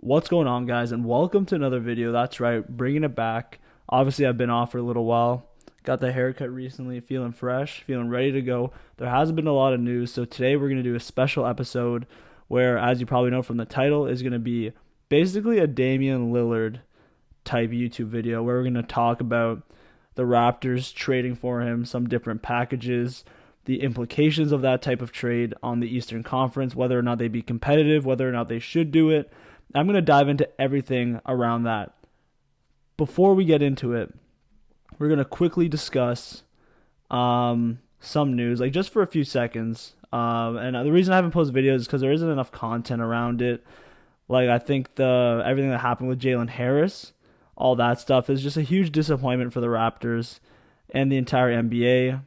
What's going on, guys, and welcome to another video. That's right, bringing it back. Obviously, I've been off for a little while. Got the haircut recently, feeling fresh, feeling ready to go. There hasn't been a lot of news, so today we're going to do a special episode where, as you probably know from the title, is going to be basically a Damian Lillard type YouTube video where we're going to talk about the Raptors trading for him, some different packages, the implications of that type of trade on the Eastern Conference, whether or not they'd be competitive, whether or not they should do it. I'm going to dive into everything around that. Before we get into it, we're going to quickly discuss some news, like just for a few seconds. And the reason I haven't posted videos is because there isn't enough content around it. Like, I think everything that happened with Jalen Harris, all that stuff is just a huge disappointment for the Raptors and the entire NBA.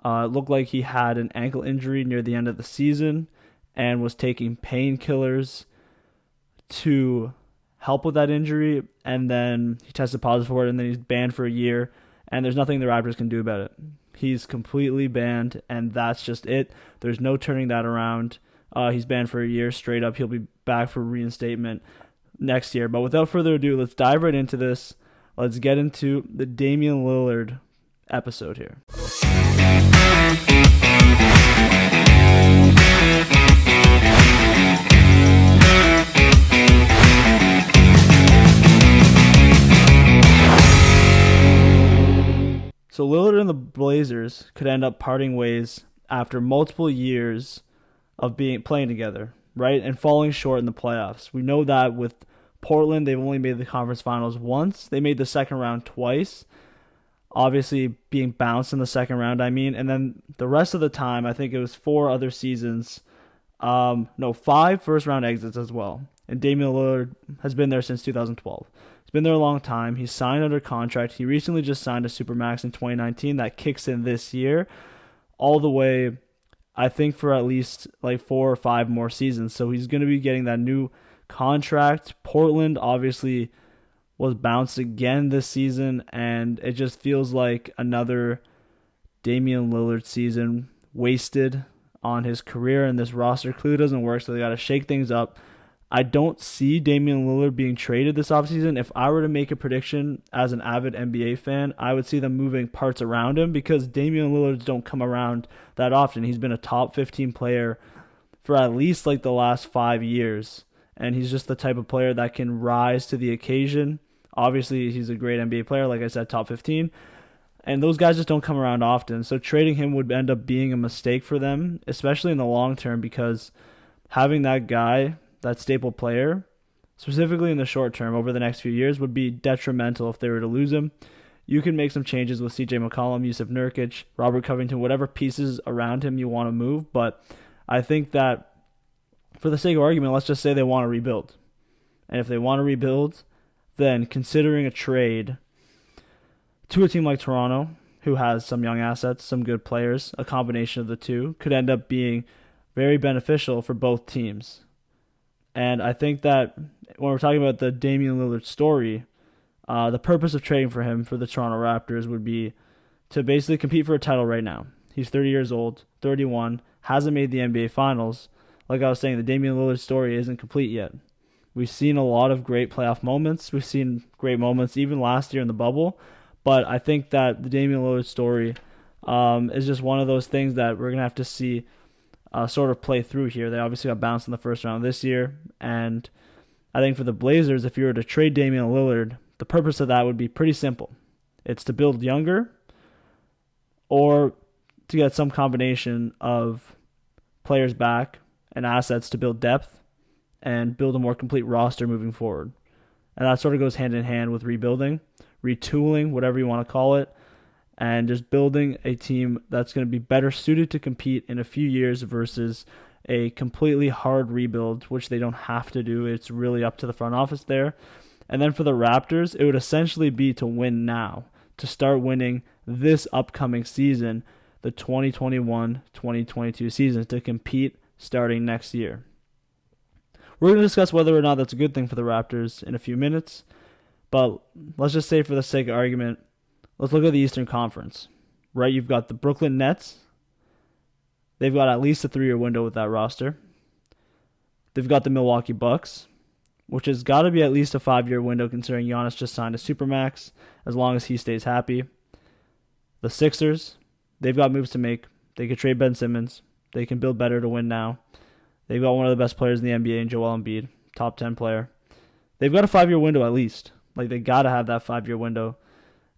It looked like he had an ankle injury near the end of the season and was taking painkillers to help with that injury, and then he tested positive for it, and then he's banned for a year, and there's nothing the Raptors can do about it. He's completely banned, and that's just it. There's no turning that around. He's banned for a year straight up. He'll be back for reinstatement next year. But without further ado, let's dive right into this. Let's get into the Damian Lillard episode here. So Lillard and the Blazers could end up parting ways after multiple years of playing together, right? And falling short in the playoffs. We know that with Portland, they've only made the conference finals once. They made the second round twice. Obviously being bounced in the second round, and then the rest of the time, I think it was 4 other seasons. 5 first round exits as well. And Damian Lillard has been there since 2012. He's been there a long time. He's signed under contract. He recently just signed a Supermax in 2019 that kicks in this year all the way, I think, for at least like 4 or 5 more seasons. So he's going to be getting that new contract. Portland obviously was bounced again this season, and it just feels like another Damian Lillard season wasted on his career, and this roster clearly doesn't work, so they got to shake things up. I don't see Damian Lillard being traded this offseason. If I were to make a prediction as an avid NBA fan, I would see them moving parts around him because Damian Lillard don't come around that often. He's been a top 15 player for at least like the last 5 years, and he's just the type of player that can rise to the occasion. Obviously, he's a great NBA player, like I said, top 15, and those guys just don't come around often. So trading him would end up being a mistake for them, especially in the long term, because having that guy, that staple player, specifically in the short term over the next few years, would be detrimental if they were to lose him. You can make some changes with CJ McCollum, Yusuf Nurkic, Robert Covington, whatever pieces around him you want to move, but I think that for the sake of argument, let's just say they want to rebuild. And if they want to rebuild, then considering a trade to a team like Toronto, who has some young assets, some good players, a combination of the two, could end up being very beneficial for both teams. And I think that when we're talking about the Damian Lillard story, the purpose of trading for him for the Toronto Raptors would be to basically compete for a title right now. He's 30 years old, 31, hasn't made the NBA Finals. Like I was saying, the Damian Lillard story isn't complete yet. We've seen a lot of great playoff moments. We've seen great moments even last year in the bubble. But I think that the Damian Lillard story is just one of those things that we're going to have to see sort of play through here. They obviously got bounced in the first round this year. And I think for the Blazers, if you were to trade Damian Lillard, the purpose of that would be pretty simple. It's to build younger or to get some combination of players back and assets to build depth and build a more complete roster moving forward. And that sort of goes hand in hand with rebuilding, retooling, whatever you want to call it, and just building a team that's going to be better suited to compete in a few years versus a completely hard rebuild, which they don't have to do. It's really up to the front office there. And then for the Raptors, it would essentially be to win now, to start winning this upcoming season, the 2021-2022 season, to compete starting next year. We're going to discuss whether or not that's a good thing for the Raptors in a few minutes, but let's just say for the sake of argument, let's look at the Eastern Conference, right? You've got the Brooklyn Nets. They've got at least a 3-year window with that roster. They've got the Milwaukee Bucks, which has got to be at least a 5-year window considering Giannis just signed a supermax, as long as he stays happy. The Sixers, they've got moves to make. They could trade Ben Simmons. They can build better to win now. They've got one of the best players in the NBA in Joel Embiid, top 10 player. They've got a 5-year window at least. Like, they got to have that 5-year window.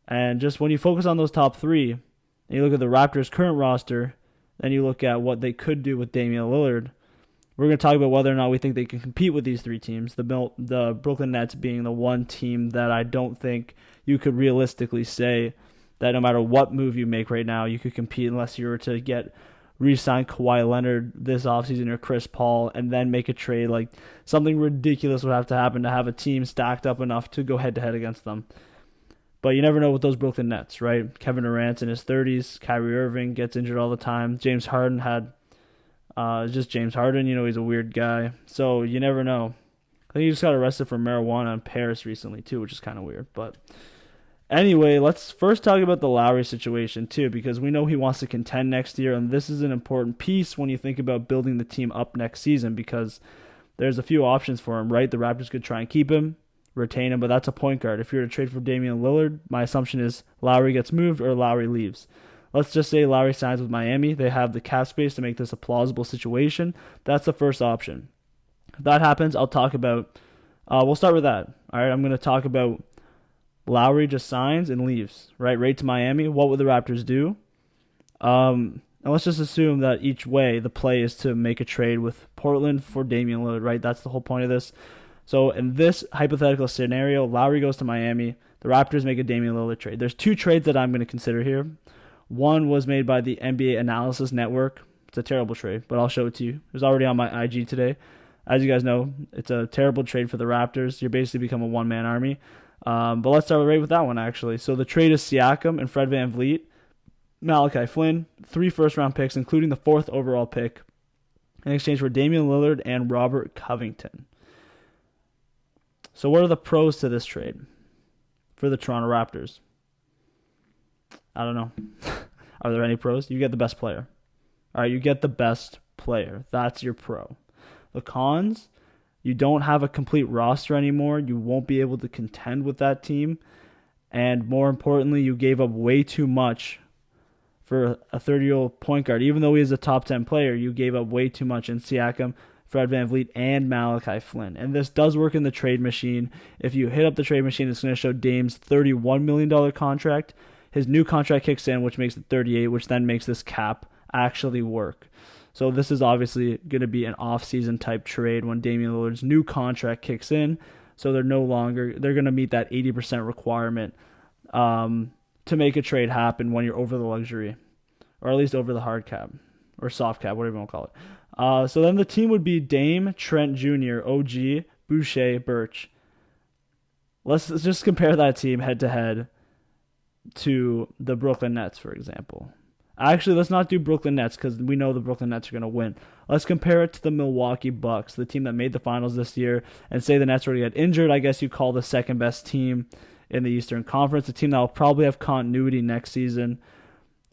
And just when you focus on those top three, and you look at the Raptors' current roster, then you look at what they could do with Damian Lillard, we're going to talk about whether or not we think they can compete with these three teams, the Brooklyn Nets being the one team that I don't think you could realistically say that no matter what move you make right now, you could compete unless you were to re-sign Kawhi Leonard this offseason or Chris Paul and then make a trade. Like, something ridiculous would have to happen to have a team stacked up enough to go head-to-head against them. But you never know with those Brooklyn Nets, right? Kevin Durant's in his 30s. Kyrie Irving gets injured all the time. James Harden had just James Harden. You know, he's a weird guy. So you never know. I think he just got arrested for marijuana in Paris recently, too, which is kind of weird. But anyway, let's first talk about the Lowry situation, too, because we know he wants to contend next year, and this is an important piece when you think about building the team up next season because there's a few options for him, right? The Raptors could try and keep him, retain him, but that's a point guard. If you're to trade for Damian Lillard, my assumption is Lowry gets moved or Lowry leaves. Let's just say Lowry signs with Miami. They have the cap space to make this a plausible situation. That's the first option. If that happens, I'll talk about, we'll start with that. All right, I'm going to talk about Lowry just signs and leaves, right to Miami. What would the Raptors do? And let's just assume that each way the play is to make a trade with Portland for Damian Lillard, right? That's the whole point of this. So in this hypothetical scenario, Lowry goes to Miami. The Raptors make a Damian Lillard trade. There's two trades that I'm going to consider here. One was made by the NBA Analysis Network. It's a terrible trade, but I'll show it to you. It was already on my IG today. As you guys know, it's a terrible trade for the Raptors. You're basically become a one-man army. But let's start right with that one, actually. So the trade is Siakam and Fred VanVleet, Malachi Flynn, 3 first-round picks, including the 4th overall pick, in exchange for Damian Lillard and Robert Covington. So what are the pros to this trade for the Toronto Raptors? I don't know. Are there any pros? You get the best player. All right, you get the best player. That's your pro. The cons, you don't have a complete roster anymore. You won't be able to contend with that team. And more importantly, you gave up way too much for a 30-year-old point guard. Even though he is a top 10 player, you gave up way too much in Siakam, Fred VanVleet, and Malachi Flynn. And this does work in the trade machine. If you hit up the trade machine, it's going to show Dame's $31 million contract. His new contract kicks in, which makes it 38, which then makes this cap actually work. So this is obviously going to be an off-season type trade when Damian Lillard's new contract kicks in. So they're going to meet that 80% requirement to make a trade happen when you're over the luxury, or at least over the hard cap, or soft cap, whatever you want to call it. So then the team would be Dame, Trent Jr., OG, Boucher, Birch. Let's just compare that team head-to-head to the Brooklyn Nets, for example. Actually, let's not do Brooklyn Nets because we know the Brooklyn Nets are going to win. Let's compare it to the Milwaukee Bucks, the team that made the finals this year, and say the Nets were to get injured. I guess you call the second best team in the Eastern Conference, a team that will probably have continuity next season.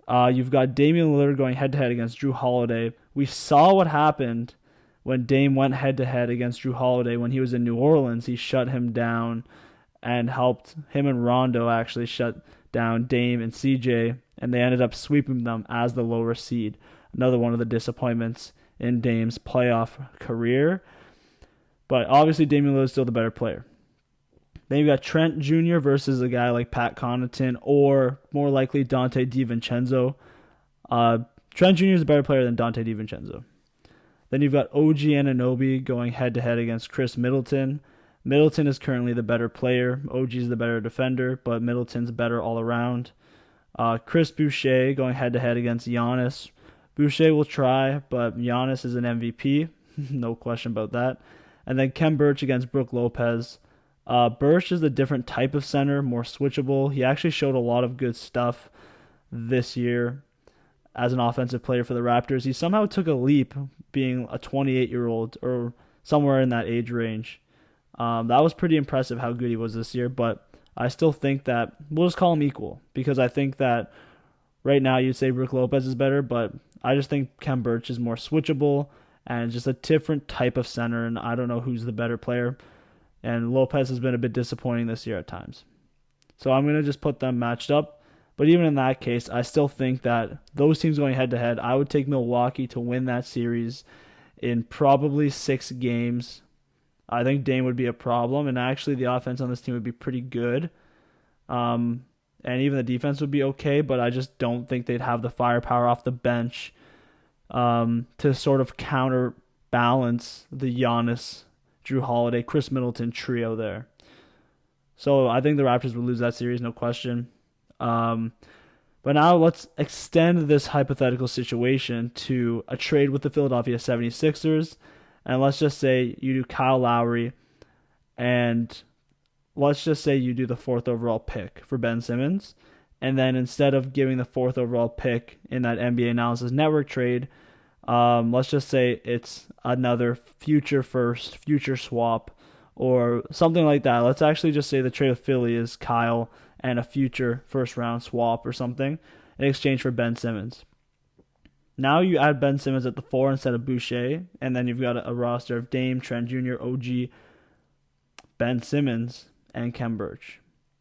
You've got Damian Lillard going head-to-head against Jrue Holiday. We saw what happened when Dame went head-to-head against Jrue Holiday when he was in New Orleans. He shut him down and helped him and Rondo actually shut down Dame and CJ, and they ended up sweeping them as the lower seed. Another one of the disappointments in Dame's playoff career. But obviously Damian Lillard is still the better player. Then you've got Trent Jr. versus a guy like Pat Connaughton, or more likely Dante DiVincenzo. Trent Jr. is a better player than Dante DiVincenzo. Then you've got OG Anunoby going head-to-head against Chris Middleton. Middleton is currently the better player. OG is the better defender, but Middleton's better all around. Chris Boucher going head-to-head against Giannis. Boucher will try, but Giannis is an MVP. No question about that. And then Kem Birch against Brook Lopez. Birch is a different type of center, more switchable. He actually showed a lot of good stuff this year as an offensive player for the Raptors. He somehow took a leap being a 28-year-old or somewhere in that age range. That was pretty impressive how good he was this year, but I still think that we'll just call him equal because I think that right now you'd say Brook Lopez is better, but I just think Kem Birch is more switchable and just a different type of center, and I don't know who's the better player. And Lopez has been a bit disappointing this year at times. So I'm going to just put them matched up. But even in that case, I still think that those teams going head-to-head, I would take Milwaukee to win that series in probably 6 games. I think Dame would be a problem, and actually the offense on this team would be pretty good. And even the defense would be okay, but I just don't think they'd have the firepower off the bench to sort of counterbalance the Giannis, Drew Holiday, Chris Middleton trio there. So I think the Raptors would lose that series, no question. But now let's extend this hypothetical situation to a trade with the Philadelphia 76ers. And let's just say you do Kyle Lowry, and let's just say you do the 4th overall pick for Ben Simmons. And then instead of giving the 4th overall pick in that NBA Analysis Network trade, let's just say it's another future first, future swap, or something like that. Let's actually just say the trade with Philly is Kyle and a future first-round swap or something in exchange for Ben Simmons. Now you add Ben Simmons at the 4 instead of Boucher, and then you've got a roster of Dame, Trent Jr., OG, Ben Simmons, and Khem Birch.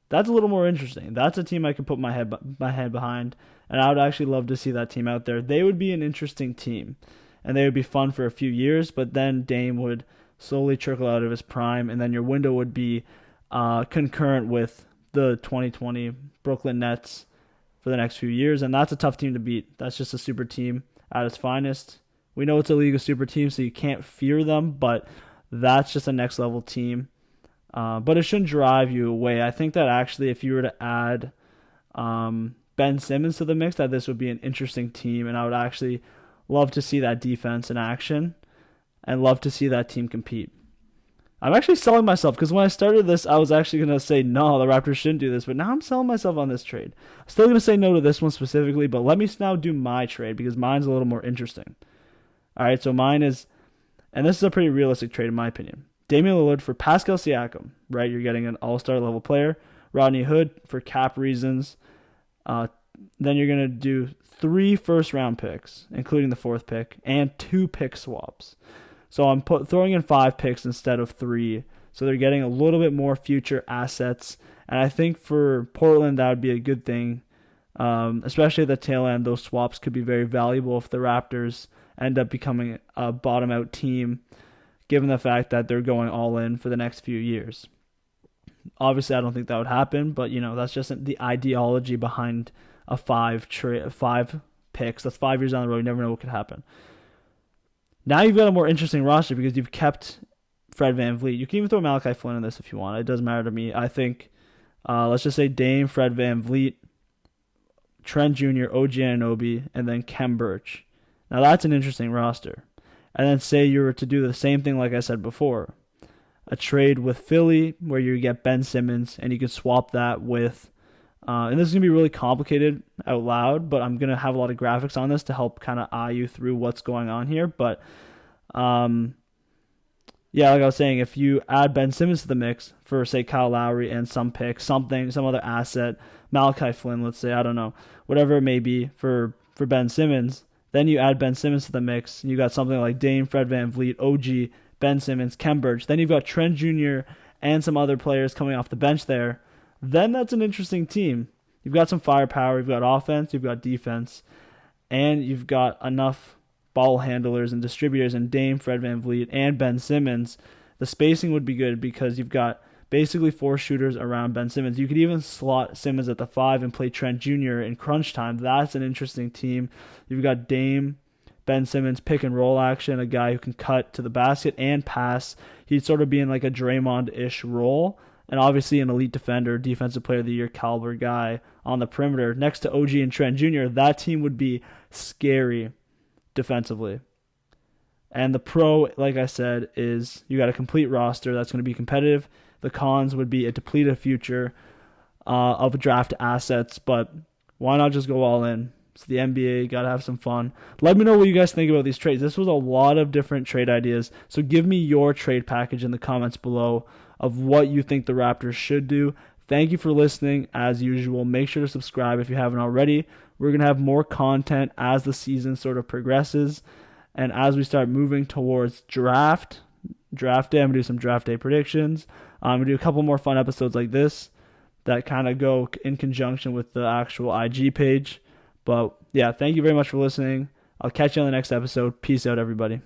That's a little more interesting. That's a team I could put my head behind, and I would actually love to see that team out there. They would be an interesting team, and they would be fun for a few years, but then Dame would slowly trickle out of his prime, and then your window would be concurrent with the 2020 Brooklyn Nets for the next few years, and that's a tough team to beat. That's just a super team at its finest. We know it's a league of super teams, so you can't fear them, but that's just a next level team. But it shouldn't drive you away. I think that actually if you were to add Ben Simmons to the mix, that this would be an interesting team, and I would actually love to see that defense in action and love to see that team compete. I'm actually selling myself because when I started this, I was actually going to say, no, the Raptors shouldn't do this, but now I'm selling myself on this trade. I'm still going to say no to this one specifically, but let me now do my trade because mine's a little more interesting. All right, so mine is, and this is a pretty realistic trade in my opinion, Damian Lillard for Pascal Siakam, right? You're getting an all-star level player. Rodney Hood for cap reasons. Then you're going to do 3 first-round picks, including the 4th pick, and 2 pick swaps. So I'm throwing in 5 picks instead of 3. So they're getting a little bit more future assets. And I think for Portland, that would be a good thing. Especially at the tail end, those swaps could be very valuable if the Raptors end up becoming a bottom-out team, given the fact that they're going all in for the next few years. Obviously, I don't think that would happen, but that's just the ideology behind a 5 picks. That's 5 years down the road. You never know what could happen. Now you've got a more interesting roster because you've kept Fred VanVleet. You can even throw Malachi Flynn in this if you want. It doesn't matter to me. I think, let's just say Dame, Fred VanVleet, Trent Jr., OG Anunoby, and then Khem Birch. Now that's an interesting roster. And then say you were to do the same thing like I said before. A trade with Philly where you get Ben Simmons and you can swap that with, and this is going to be really complicated out loud, but I'm going to have a lot of graphics on this to help kind of eye you through what's going on here. But, yeah, like I was saying, if you add Ben Simmons to the mix for, say, Kyle Lowry and some pick, some other asset, Malachi Flynn, let's say, I don't know, whatever it may be for Ben Simmons, then you add Ben Simmons to the mix, and you got something like Dame, Fred VanVleet, OG, Ben Simmons, Khem Birch. Then you've got Trent Jr. and some other players coming off the bench there. Then that's an interesting team. You've got some firepower, you've got offense, you've got defense, and you've got enough ball handlers and distributors in Dame, Fred VanVleet, and Ben Simmons. The spacing would be good because you've got basically 4 shooters around Ben Simmons. You could even slot Simmons at the 5 and play Trent Jr. in crunch time. That's an interesting team. You've got Dame, Ben Simmons, pick and roll action, a guy who can cut to the basket and pass. He'd sort of be in like a Draymond-ish role. And obviously an elite defender, defensive player of the year caliber guy on the perimeter. Next to OG and Trent Jr., that team would be scary defensively. And the pro, like I said, is you got a complete roster that's going to be competitive. The cons would be a depleted future of draft assets, but why not just go all in? It's the NBA, got to have some fun. Let me know what you guys think about these trades. This was a lot of different trade ideas, so give me your trade package in the comments below of what you think the Raptors should do. Thank you for listening. As usual, make sure to subscribe if you haven't already. We're going to have more content as the season sort of progresses, and as we start moving towards draft day, I'm going to do some draft day predictions. We do a couple more fun episodes like this that kind of go in conjunction with the actual IG page. But yeah, thank you very much for listening. I'll catch you on the next episode. Peace out, everybody.